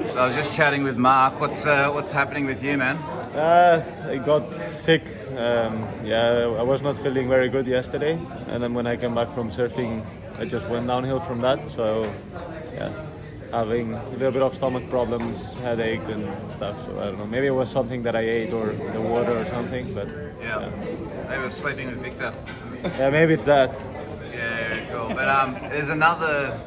So I was just chatting with Mark. What's happening with you, man? I got sick. I was not feeling very good yesterday, and then when I came back from surfing, I just went downhill from that. So, yeah, having a little bit of stomach problems, headache and stuff. So I don't know. Maybe it was something that I ate or the water or something. But Yeah. Maybe I was sleeping with Victor. yeah, maybe it's that. Yeah, very cool. But there's another.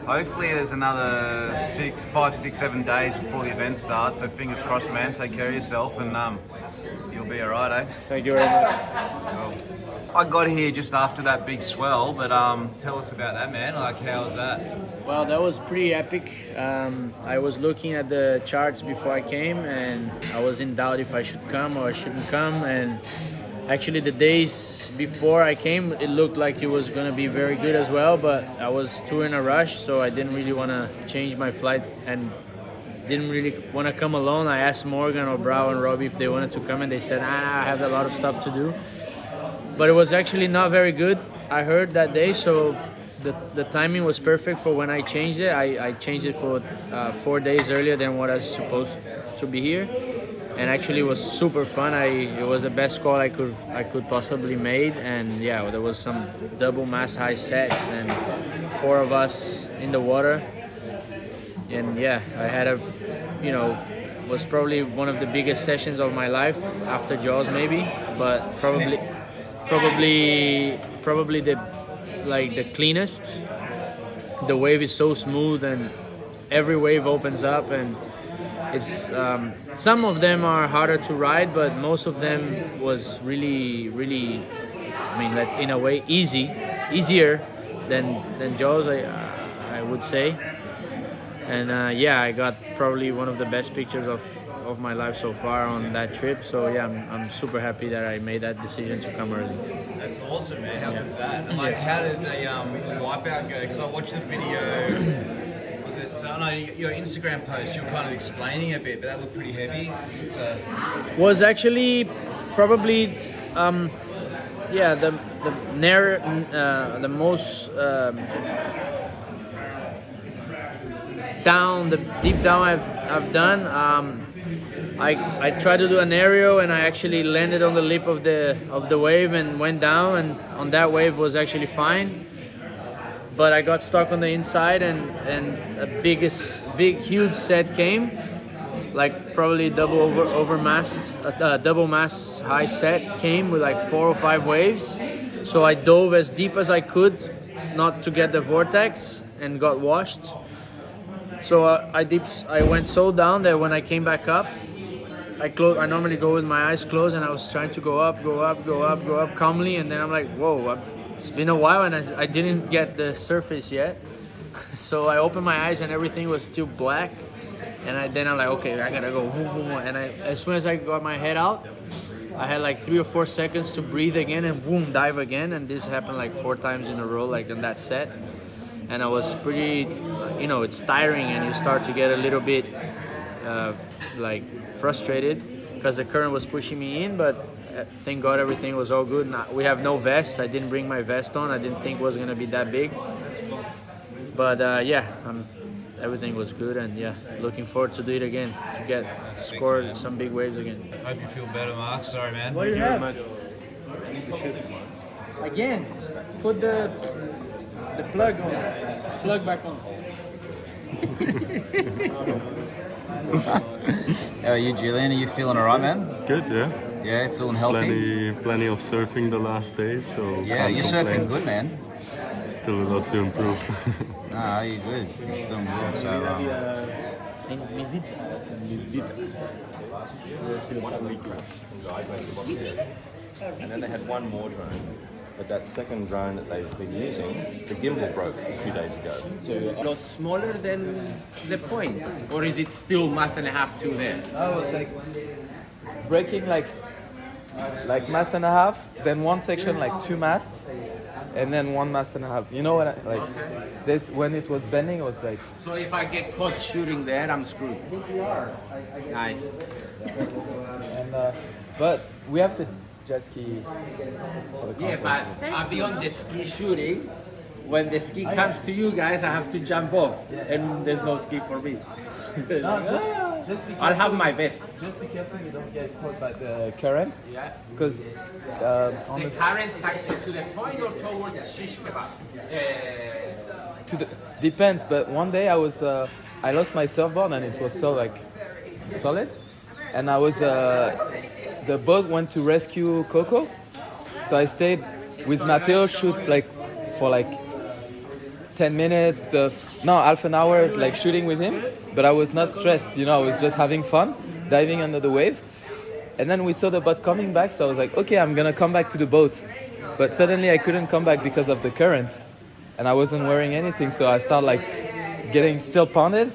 Hopefully, there's another 5, 6, 7 days before the event starts. So fingers crossed, man. Take care of yourself, and you'll be alright, eh? Thank you very much. Cool. I got here just after that big swell, but tell us about that, man. Like, how was that? Well, that was pretty epic. I was looking at the charts before I came, and I was in doubt if I should come or I shouldn't come. And actually, the days before I came, it looked like it was going to be very good as well, but I was too in a rush, so I didn't really want to change my flight and didn't really want to come alone. I asked Morgan or Brow and Robbie if they wanted to come, and they said, I have a lot of stuff to do. But it was actually not very good, I heard that day, so the timing was perfect for when I changed it. I changed it for 4 days earlier than what I was supposed to be here. And actually it was super fun. It was the best call I could possibly made, and yeah, there was some double mast high sets and 4 of us in the water. And yeah, I had was probably one of the biggest sessions of my life after Jaws maybe, but probably the cleanest. The wave is so smooth and every wave opens up, and it's some of them are harder to ride, but most of them was really, I mean, like in a way easier than Jaws, I would say. And I got probably one of the best pictures of my life so far on that trip. So yeah, I'm super happy that I made that decision to come early. That's awesome, man. How good's that? And like, how did the wipeout go? Because I watched the video. So I know your Instagram post, you were kind of explaining a bit, but that looked pretty heavy. Was actually probably the most deep down I've done. I tried to do an aerial, and I actually landed on the lip of the wave and went down, and on that wave was actually fine. But I got stuck on the inside, and a huge set came, like probably double mast high set came with like 4 or 5 waves. So I dove as deep as I could, not to get the vortex, and got washed. So I went so down that when I came back up, I normally go with my eyes closed, and I was trying to go up calmly, and then I'm like, whoa. It's been a while, and I didn't get the surface yet. So I opened my eyes, and everything was still black. And then I'm like, okay, I gotta go. And as soon as I got my head out, I had like 3 or 4 seconds to breathe again, and boom, dive again. And this happened like 4 times in a row, like in that set. And I was pretty, it's tiring, and you start to get a little bit like frustrated because the current was pushing me in, but thank God everything was all good. Now, we have no vest. I didn't bring my vest on. I didn't think it was going to be that big. But everything was good, and yeah, looking forward to do it again, to score some big waves again. Hope you feel better, Mark. Sorry, man. What do you have? I need the shits. Again, put the plug on. Plug back on. How are you, Julian? Are you feeling alright, man? Good, yeah. Yeah, feeling healthy? Plenty of surfing the last days, so Yeah, can't you're complain. surfing good, man. Still a lot to improve. Nah, you're good. You're doing good. So, And then they had one more drone, but that second drone that they've been using, the gimbal broke a few days ago. So a lot smaller than the point, or is it still mast and a half to there? Oh, it's like breaking like mast and a half, then one section like 2 masts, and then 1 mast and a half. You know what? This when it was bending, it was like. So if I get caught shooting there, I'm screwed. Nice. And but we have the jet ski. For the Yeah, but I'll be on the ski shooting. when the ski comes to you guys, I have to jump off, and there's no ski for me. Just be I'll have my vest. Just be careful you don't get caught by the current. Yeah. Because The current sides to the point or towards shish kebab? depends. But one day I lost my surfboard and it was still like solid, and I was the boat went to rescue Coco, so I stayed with Matteo shoot for 10 minutes, half an hour, like shooting with him. But I was not stressed, I was just having fun, diving under the wave. And then we saw the boat coming back, so I was like, okay, I'm gonna come back to the boat. But suddenly I couldn't come back because of the current, and I wasn't wearing anything, so I started getting still pounded,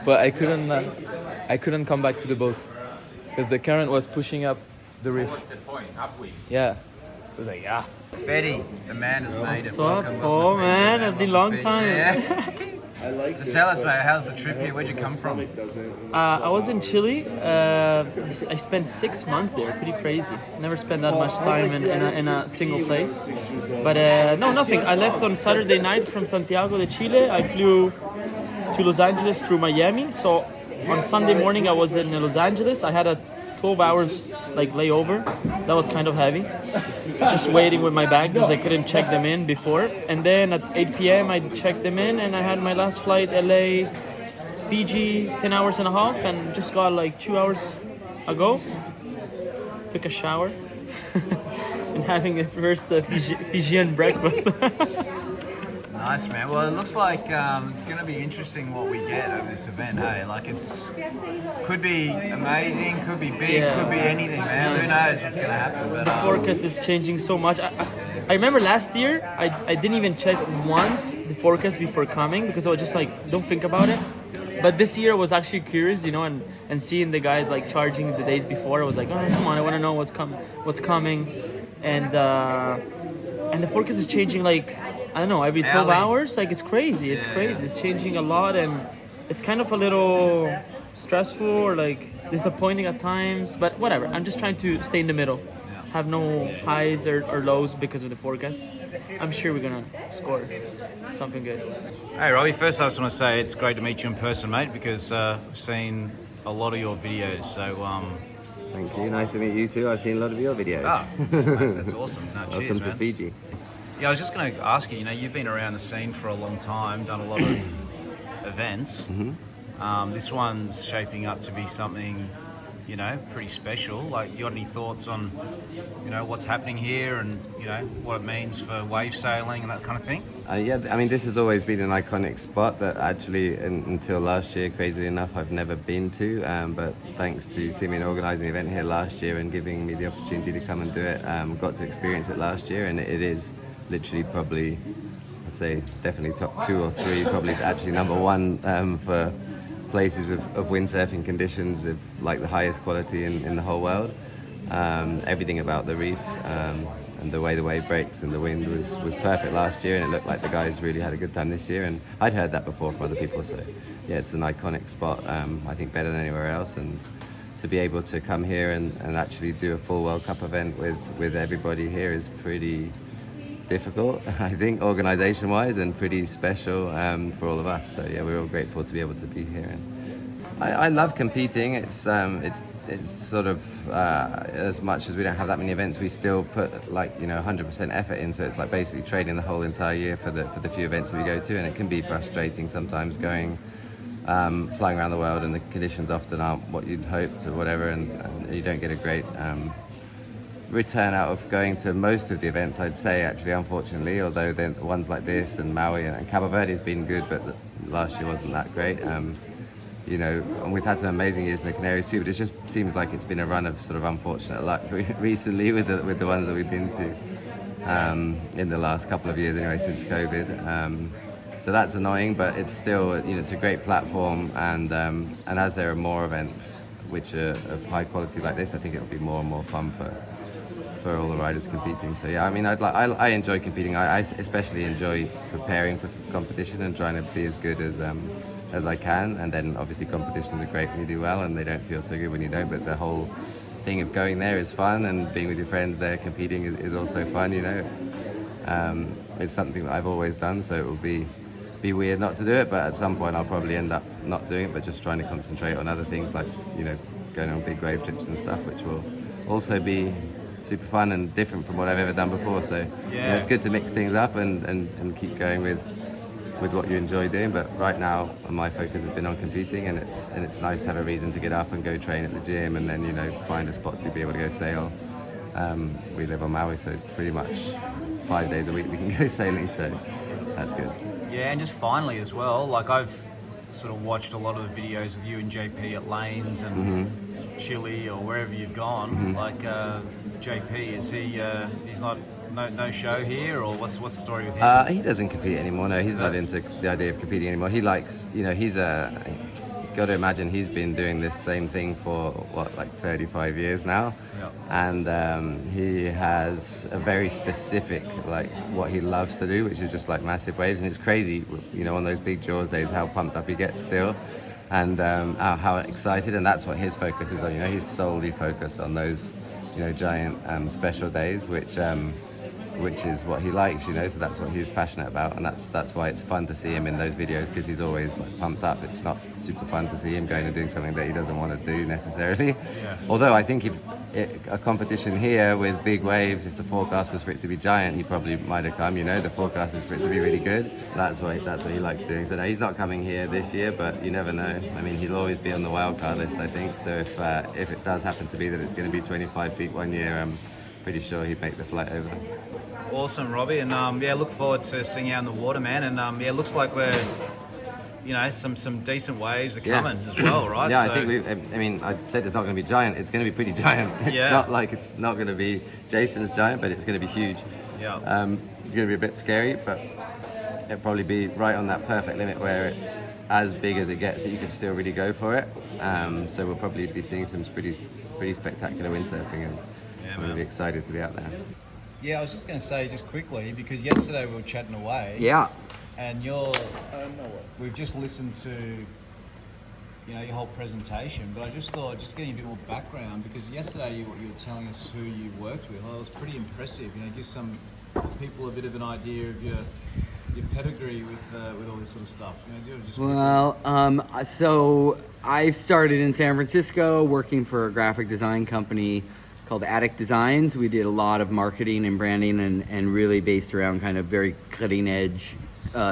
but I couldn't come back to the boat because the current was pushing up the reef. What's the point? Upwind. Yeah, it was like Betty, the man has made it. What's up? Welcome, Oh welcome to man, Fiji, it's been a welcome long to time. Fiji, yeah. So tell us, mate, how's the trip here? Where'd you come from? I was in Chile. I spent 6 months there. Pretty crazy. Never spent that much time in a single place. But no, nothing. I left on Saturday night from Santiago de Chile. I flew to Los Angeles through Miami. So on Sunday morning I was in Los Angeles. I had a 12 hours layover. That was kind of heavy. Just waiting with my bags as I couldn't check them in before. And then at 8 p.m. I checked them in and I had my last flight LA, Fiji, 10 hours and a half, and just got 2 hours ago. Took a shower and having a first Fijian breakfast. Nice, man. Well, it looks like it's going to be interesting what we get over this event, hey? Could be amazing, could be big, could be anything, man. Who knows what's going to happen? But, The forecast is changing so much. I remember last year, I didn't even check once the forecast before coming because I was just don't think about it. But this year I was actually curious, and seeing the guys charging the days before, I was like, oh, come on, I want to know what's coming. And the forecast is changing I don't know, every 12 hours. It's crazy. It's crazy. It's changing a lot, and it's kind of a little stressful or disappointing at times. But whatever. I'm just trying to stay in the middle. Have no highs or lows because of the forecast. I'm sure we're gonna score something good. Hey, Robbie. First, I just want to say it's great to meet you in person, mate, because I've seen a lot of your videos. So, Thank you. Nice to meet you too. I've seen a lot of your videos. Mate, that's awesome. No, cheers, Welcome to man. Fiji. Yeah, I was just going to ask you. You've been around the scene for a long time, done a lot of events. This one's shaping up to be something, pretty special. You got any thoughts on, what's happening here and, what it means for wave sailing and that kind of thing? Yeah, I mean, this has always been an iconic spot that actually, until last year, crazily enough, I've never been to. But thanks to Simeon organising the event here last year and giving me the opportunity to come and do it, got to experience it last year, and it is literally probably, I'd say, definitely top 2 or 3, probably actually number 1 for places of windsurfing conditions of the highest quality in the whole world. Everything about the reef and the way the wave breaks and the wind was perfect last year, and it looked like the guys really had a good time this year, and I'd heard that before from other people, so yeah, it's an iconic spot, I think better than anywhere else, and to be able to come here and actually do a full World Cup event with everybody here is pretty difficult, I think, organisation-wise, and pretty special for all of us. So yeah, we're all grateful to be able to be here. And I love competing. It's sort of as much as we don't have that many events, we still put 100% effort in. So it's basically training the whole entire year for the few events that we go to, and it can be frustrating sometimes going. Flying around the world, and the conditions often aren't what you'd hoped or whatever, and you don't get a great return out of going to most of the events, I'd say, actually, unfortunately, although then ones like this and Maui and Cabo Verde has been good, but last year wasn't that great. And we've had some amazing years in the Canaries too, but it just seems like it's been a run of sort of unfortunate luck recently with the ones that we've been to in the last couple of years anyway, since COVID. So that's annoying, but it's still, it's a great platform, and as there are more events which are of high quality like this, I think it'll be more and more fun for all the riders competing. So yeah, I mean, I enjoy competing. I especially enjoy preparing for competition and trying to be as good as I can. And then obviously competitions are great when you do well, and they don't feel so good when you don't. But the whole thing of going there is fun, and being with your friends there competing is also fun. It's something that I've always done, so it will be weird not to do it, but at some point I'll probably end up not doing it, but just trying to concentrate on other things like, going on big wave trips and stuff, which will also be super fun and different from what I've ever done before. So it's good to mix things up and keep going with what you enjoy doing. But right now my focus has been on competing, and it's nice to have a reason to get up and go train at the gym, and then find a spot to be able to go sail. We live on Maui, so pretty much 5 days a week we can go sailing, so that's good. Yeah, and just finally as well, like I've sort of watched a lot of the videos of you and JP at Lanes and Chile or wherever you've gone. Like JP, is he's not no show here, or what's the story with him? He doesn't compete anymore. No, he's not into the idea of competing anymore. He likes, he's got to imagine he's been doing this same thing for 35 years now. Yeah. And he has a very specific what he loves to do, which is just massive waves, and it's crazy on those big Jaws days how pumped up he gets still, and how excited, and that's what his focus is on. He's solely focused on those giant special days, which is what he likes, so that's what he's passionate about, and that's why it's fun to see him in those videos, because he's always pumped up. It's not super fun to see him going and doing something that he doesn't want to do necessarily. Yeah. Although I think if a competition here with big waves, if the forecast was for it to be giant, he probably might have come. The forecast is for it to be really good. That's what he likes doing. So no, he's not coming here this year, but you never know. I mean, he'll always be on the wildcard list, I think. So if it does happen to be that it's going to be 25 feet one year, I'm pretty sure he'd make the flight over. Awesome, Robbie, and look forward to seeing you out in the water, man. And it looks like we're, some decent waves are coming as well, right? Yeah, I think I said it's not going to be giant. It's going to be pretty giant. It's not like it's not going to be Jason's giant, but it's going to be huge. Yeah. It's going to be a bit scary, but it'll probably be right on that perfect limit where it's as big as it gets that you could still really go for it. So we'll probably be seeing some pretty spectacular windsurfing, and I'm really excited to be out there. Yeah, I was just going to say just quickly, because yesterday we were chatting away. Yeah. And we've just listened to, your whole presentation, but I just thought, just getting a bit more background, because yesterday you were telling us who you worked with. Well, it was pretty impressive. Give some people a bit of an idea of your pedigree with all this sort of stuff. So I started in San Francisco working for a graphic design company called Attic Designs. We did a lot of marketing and branding and really based around kind of very cutting edge,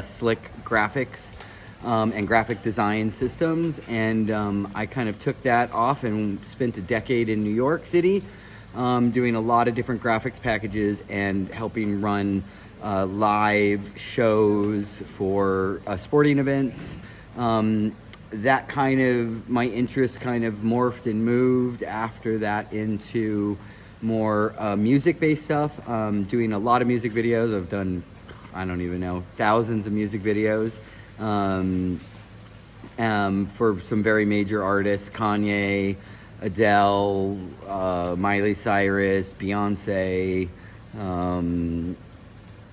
slick graphics and graphic design systems. And I kind of took that off and spent a decade in New York City doing a lot of different graphics packages and helping run live shows for sporting events. That kind of, my interest kind of morphed and moved after that into more music-based stuff, doing a lot of music videos. I've done, I don't even know, thousands of music videos for some very major artists: Kanye, Adele, Miley Cyrus, Beyonce, I don't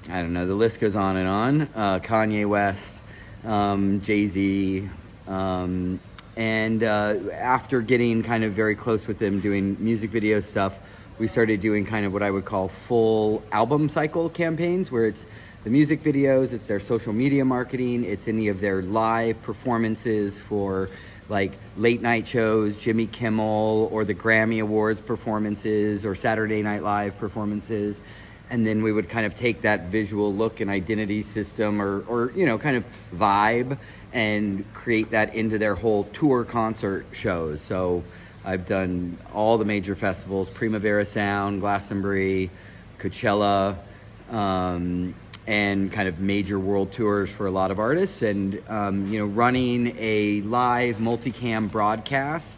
know, the list goes on and on. Kanye West, Jay-Z. And after getting kind of very close with them doing music video stuff, we started doing kind of what I would call full album cycle campaigns, where it's the music videos, it's their social media marketing, it's any of their live performances for like late night shows, Jimmy Kimmel, or the Grammy Awards performances, or Saturday Night Live performances. And then we would kind of take that visual look and identity system or kind of vibe and create that into their whole tour concert shows. So I've done all the major festivals: Primavera Sound, Glastonbury, Coachella, and kind of major world tours for a lot of artists. And, running a live multicam broadcast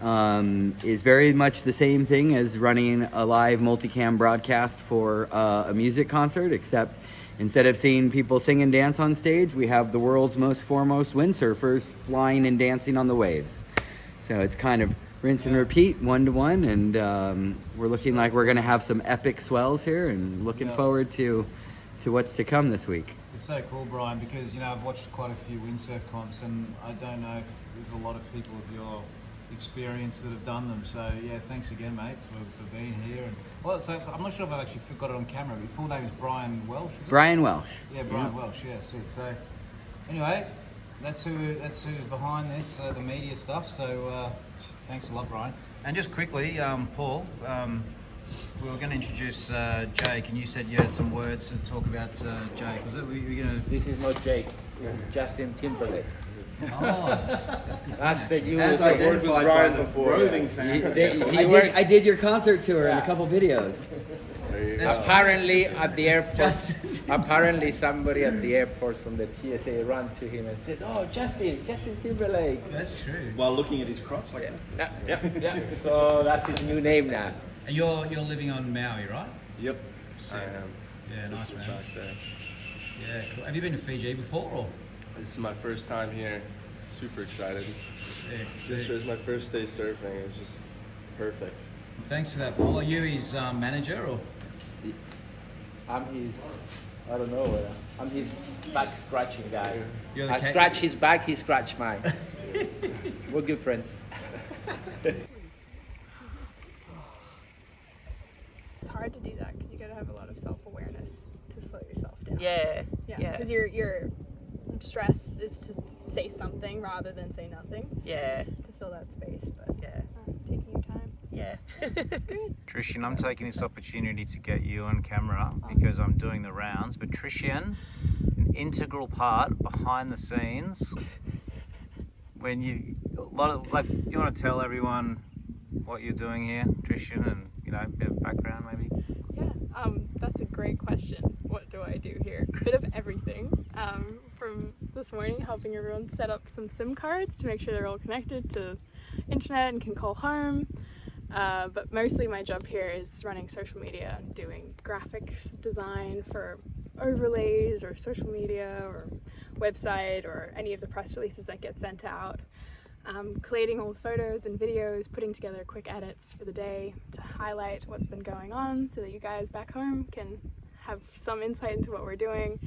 is very much the same thing as running a live multicam broadcast for a music concert, except instead of seeing people sing and dance on stage, we have the world's most foremost windsurfers flying and dancing on the waves. So it's kind of rinse and repeat, 1-to-1, and we're looking like we're going to have some epic swells here, and looking forward to what's to come this week. It's so cool, Brian, because I've watched quite a few windsurf comps, and I don't know if there's a lot of people of your experience that have done them. So yeah, thanks again, mate, for being here. And well, so I'm not sure if I actually got it on camera, but your full name is Brian Welsh. Is it? Brian Welsh. Yeah, Brian Welsh. Yeah, sick. So anyway, that's who's behind this, the media stuff. So thanks a lot, Brian. And just quickly, Paul, we were going to introduce Jake, and you said you had some words to talk about Jake. Was it? Were you going to? This is not Jake. This is Justin Timberlake. Oh, that's good. That's the you. As identified by the roving fans. I did your concert tour in a couple videos. Apparently at the airport, apparently somebody at the airport from the TSA ran to him and said, "Oh, Justin Timberlake." That's true. While looking at his crotch, like Yeah. So that's his new name now. And you're living on Maui, right? Yep. Sick. I am. Yeah, nice Just man. back there. Yeah, cool. Have you been to Fiji before? Or? This is my first time here. Super excited. Sick. This was my first day surfing. It was just perfect. Well, thanks for that, Paul. Are you his manager or? I'm his, I don't know, I'm his back scratching guy. You're the I scratch his back, he scratch mine. We're good friends. It's hard to do that because you got to have a lot of self-awareness to slow yourself down. Yeah. Because your stress is to say something rather than say nothing. Yeah. To fill that space, but Yeah. taking your time. Yeah. It's good. Trishan, I'm taking this opportunity to get you on camera because I'm doing the rounds. But Trishan, an integral part behind the scenes. When you you want to tell everyone what you're doing here, Trishan, and a bit of background maybe. Yeah, that's a great question. What do I do here? A bit of everything. From this morning, helping everyone set up some SIM cards to make sure they're all connected to internet and can call home. But mostly my job here is running social media, doing graphics design for overlays or social media or website or any of the press releases that get sent out. Collating all the photos and videos, putting together quick edits for the day to highlight what's been going on so that you guys back home can have some insight into what we're doing.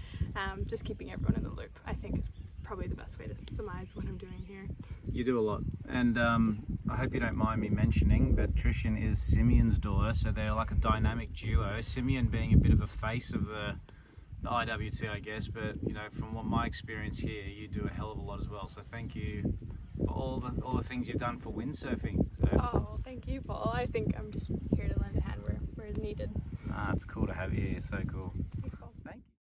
Just keeping everyone in the loop, I think, is probably the best way to surmise what I'm doing here. You do a lot, and I hope you don't mind me mentioning, but Trishan is Simeon's daughter, so they're like a dynamic duo. Simeon being a bit of a face of the IWT, I guess, but from what my experience here, you do a hell of a lot as well. So thank you for all the things you've done for windsurfing. So, Oh, thank you, Paul. I think I'm just here to lend a hand where it's needed. it's cool to have you here. So cool.